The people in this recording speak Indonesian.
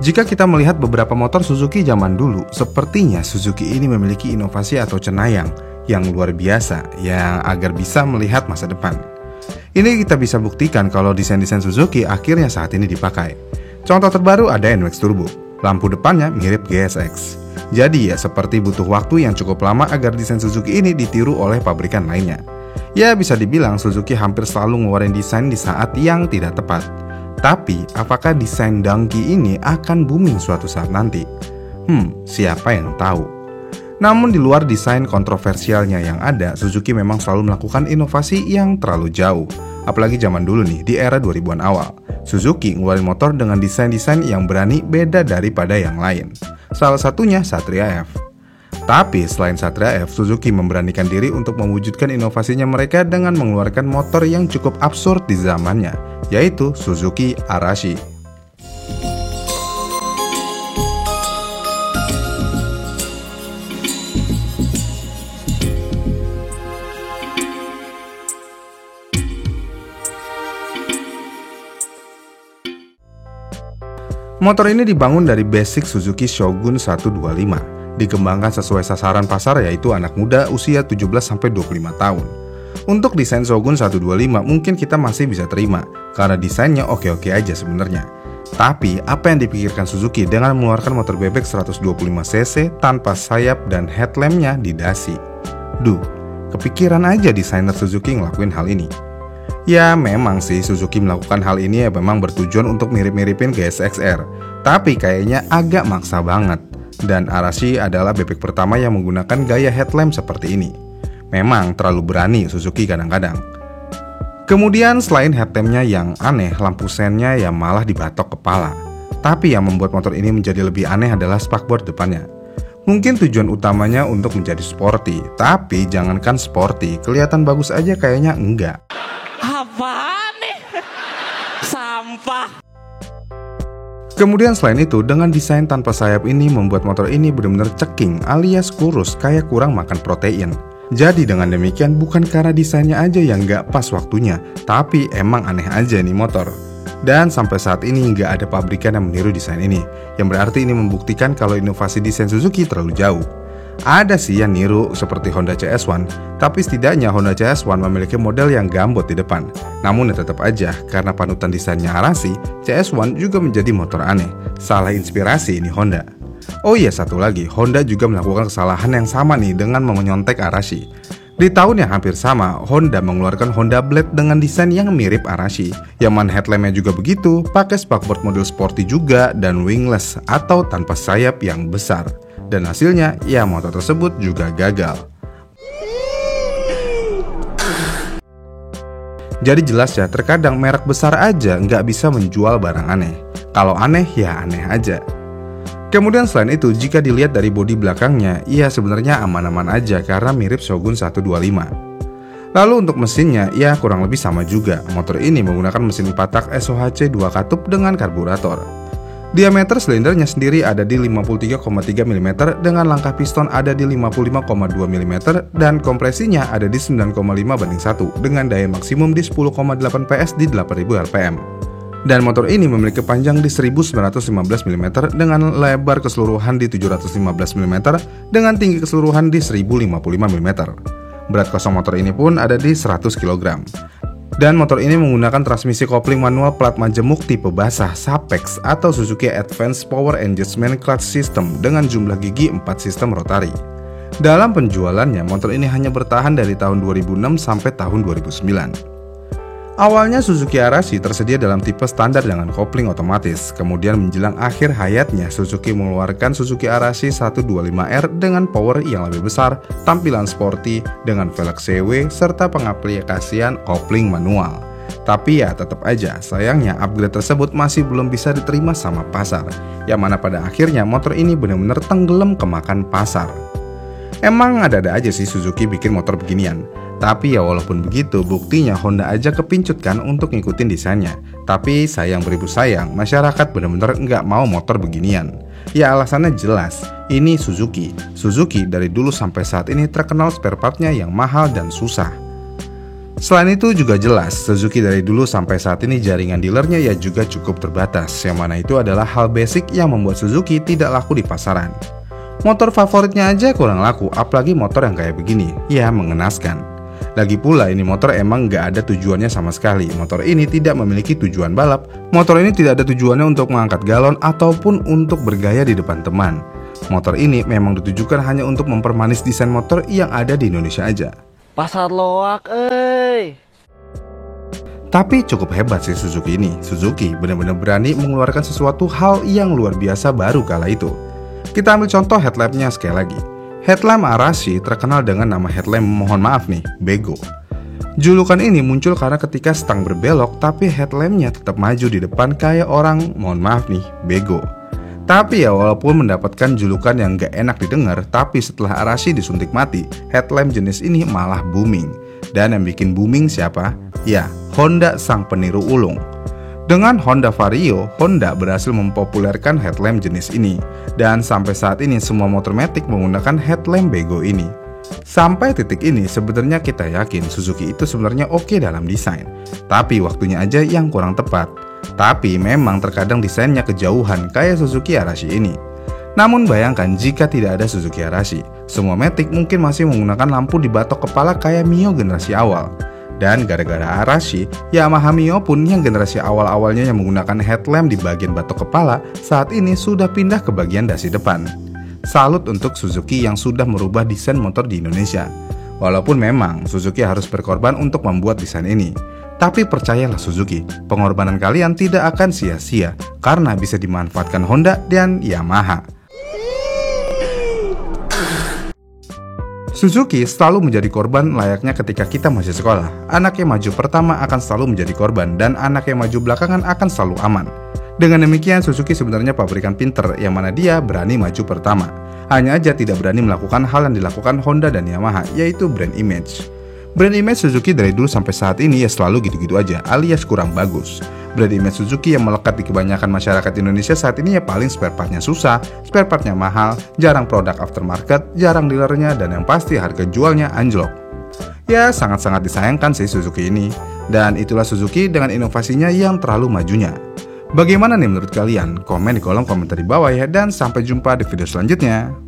Jika kita melihat beberapa motor Suzuki zaman dulu, sepertinya Suzuki ini memiliki inovasi atau cenayang yang luar biasa yang agar bisa melihat masa depan. Ini kita bisa buktikan kalau desain-desain Suzuki akhirnya saat ini dipakai. Contoh terbaru ada NMAX Turbo, lampu depannya mirip GSX. Jadi ya seperti butuh waktu yang cukup lama agar desain Suzuki ini ditiru oleh pabrikan lainnya. Ya bisa dibilang Suzuki hampir selalu ngeluarin desain di saat yang tidak tepat. Tapi, apakah desain Donkey ini akan booming suatu saat nanti? Siapa yang tahu? Namun di luar desain kontroversialnya yang ada, Suzuki memang selalu melakukan inovasi yang terlalu jauh. Apalagi zaman dulu nih, di era 2000-an awal. Suzuki ngeluarin motor dengan desain-desain yang berani beda daripada yang lain. Salah satunya Satria F. Tapi selain Satria F, Suzuki memberanikan diri untuk mewujudkan inovasinya mereka dengan mengeluarkan motor yang cukup absurd di zamannya, yaitu Suzuki Arashi. Motor ini dibangun dari basic Suzuki Shogun 125. Dikembangkan sesuai sasaran pasar yaitu anak muda usia 17-25 tahun. Untuk desain Shogun 125 mungkin kita masih bisa terima karena desainnya oke-oke aja sebenarnya. Tapi apa yang dipikirkan Suzuki dengan mengeluarkan motor bebek 125cc tanpa sayap dan headlampnya di dasi? Kepikiran aja desainer Suzuki ngelakuin hal ini. Ya memang sih Suzuki melakukan hal ini ya memang bertujuan untuk mirip-miripin GSX-R, tapi kayaknya agak maksa banget. Dan Arashi adalah bebek pertama yang menggunakan gaya headlamp seperti ini. Memang terlalu berani Suzuki kadang-kadang. Kemudian selain headlampnya yang aneh, lampu sennya yang malah dibatok kepala. Tapi yang membuat motor ini menjadi lebih aneh adalah spakbor depannya. Mungkin tujuan utamanya untuk menjadi sporty, tapi jangankan sporty, kelihatan bagus aja kayaknya enggak. Apaan nih? Sampah. Kemudian selain itu, dengan desain tanpa sayap ini membuat motor ini benar-benar ceking alias kurus kayak kurang makan protein. Jadi dengan demikian bukan karena desainnya aja yang nggak pas waktunya, tapi emang aneh aja nih motor. Dan sampai saat ini nggak ada pabrikan yang meniru desain ini, yang berarti ini membuktikan kalau inovasi desain Suzuki terlalu jauh. Ada sih yang niru seperti Honda CS1, tapi setidaknya Honda CS1 memiliki model yang gambot di depan. Namun ya tetap aja, karena panutan desainnya Arashi, CS1 juga menjadi motor aneh. Salah inspirasi ini Honda. Oh iya satu lagi, Honda juga melakukan kesalahan yang sama nih dengan menyontek Arashi. Di tahun yang hampir sama, Honda mengeluarkan Honda Blade dengan desain yang mirip Arashi. Yang mana headlampnya juga begitu, pakai spakboard model sporty juga dan wingless atau tanpa sayap yang besar. Dan hasilnya, ya motor tersebut juga gagal. Jadi jelas ya, terkadang merek besar aja nggak bisa menjual barang aneh. Kalau aneh, ya aneh aja. Kemudian selain itu, jika dilihat dari bodi belakangnya, ya sebenarnya aman-aman aja karena mirip Shogun 125. Lalu untuk mesinnya, ya kurang lebih sama juga. Motor ini menggunakan mesin 4 tak SOHC 2 katup dengan karburator. Diameter silindernya sendiri ada di 53,3 mm dengan langkah piston ada di 55,2 mm dan kompresinya ada di 9,5:1 dengan daya maksimum di 10,8 PS di 8000 rpm. Dan motor ini memiliki panjang di 1915 mm dengan lebar keseluruhan di 715 mm dengan tinggi keseluruhan di 1055 mm. Berat kosong motor ini pun ada di 100 kg. Dan motor ini menggunakan transmisi kopling manual plat majemuk tipe basah Sapex atau Suzuki Advanced Power Engagement Clutch System dengan jumlah gigi 4 sistem rotari. Dalam penjualannya, motor ini hanya bertahan dari tahun 2006 sampai tahun 2009. Awalnya Suzuki Arashi tersedia dalam tipe standar dengan kopling otomatis. Kemudian menjelang akhir hayatnya, Suzuki mengeluarkan Suzuki Arashi 125R dengan power yang lebih besar, tampilan sporty dengan velg CW serta pengaplikasian kopling manual. Tapi ya tetap aja, sayangnya upgrade tersebut masih belum bisa diterima sama pasar. Yang mana pada akhirnya motor ini benar-benar tenggelam kemakan pasar. Emang ada-ada aja sih Suzuki bikin motor beginian. Tapi ya walaupun begitu, buktinya Honda aja kepincut kan untuk ngikutin desainnya. Tapi sayang beribu sayang, masyarakat benar-benar nggak mau motor beginian. Ya alasannya jelas, ini Suzuki. Suzuki dari dulu sampai saat ini terkenal spare partnya yang mahal dan susah. Selain itu juga jelas, Suzuki dari dulu sampai saat ini jaringan dealernya ya juga cukup terbatas, yang mana itu adalah hal basic yang membuat Suzuki tidak laku di pasaran. Motor favoritnya aja kurang laku, apalagi motor yang kayak begini, ya mengenaskan. Lagi pula ini motor emang nggak ada tujuannya sama sekali. Motor ini tidak memiliki tujuan balap. Motor ini tidak ada tujuannya untuk mengangkat galon ataupun untuk bergaya di depan teman. Motor ini memang ditujukan hanya untuk mempermanis desain motor yang ada di Indonesia aja. Pasar loak, Tapi cukup hebat sih Suzuki ini. Suzuki benar-benar berani mengeluarkan sesuatu hal yang luar biasa baru kala itu. Kita ambil contoh headlampnya sekali lagi. Headlamp Arashi terkenal dengan nama headlamp, mohon maaf nih, bego. Julukan ini muncul karena ketika stang berbelok tapi headlampnya tetap maju di depan kayak orang, mohon maaf nih, bego. Tapi ya walaupun mendapatkan julukan yang gak enak didengar, tapi setelah Arashi disuntik mati, headlamp jenis ini malah booming. Dan yang bikin booming siapa? Ya, Honda sang peniru ulung. Dengan Honda Vario, Honda berhasil mempopulerkan headlamp jenis ini. Dan sampai saat ini semua motor matic menggunakan headlamp bego ini. Sampai titik ini sebenarnya kita yakin Suzuki itu sebenarnya oke dalam desain. Tapi waktunya aja yang kurang tepat. Tapi memang terkadang desainnya kejauhan kayak Suzuki Arashi ini. Namun bayangkan jika tidak ada Suzuki Arashi, semua matic mungkin masih menggunakan lampu di batok kepala kayak Mio generasi awal. Dan gara-gara Arashi, Yamaha Mio pun yang generasi awal-awalnya yang menggunakan headlamp di bagian batok kepala, saat ini sudah pindah ke bagian dasi depan. Salut untuk Suzuki yang sudah merubah desain motor di Indonesia. Walaupun memang Suzuki harus berkorban untuk membuat desain ini. Tapi percayalah Suzuki, pengorbanan kalian tidak akan sia-sia karena bisa dimanfaatkan Honda dan Yamaha. Suzuki selalu menjadi korban layaknya ketika kita masih sekolah. Anak yang maju pertama akan selalu menjadi korban dan anak yang maju belakangan akan selalu aman. Dengan demikian Suzuki sebenarnya pabrikan pinter yang mana dia berani maju pertama. Hanya aja tidak berani melakukan hal yang dilakukan Honda dan Yamaha, yaitu brand image. Brand image Suzuki dari dulu sampai saat ini ya selalu gitu-gitu aja, alias kurang bagus. Brand image Suzuki yang melekat di kebanyakan masyarakat Indonesia saat ini ya paling spare partnya susah, spare partnya mahal, jarang produk aftermarket, jarang dealernya, dan yang pasti harga jualnya anjlok. Ya sangat-sangat disayangkan sih Suzuki ini. Dan itulah Suzuki dengan inovasinya yang terlalu majunya. Bagaimana nih menurut kalian? Komen di kolom komentar di bawah ya, dan sampai jumpa di video selanjutnya.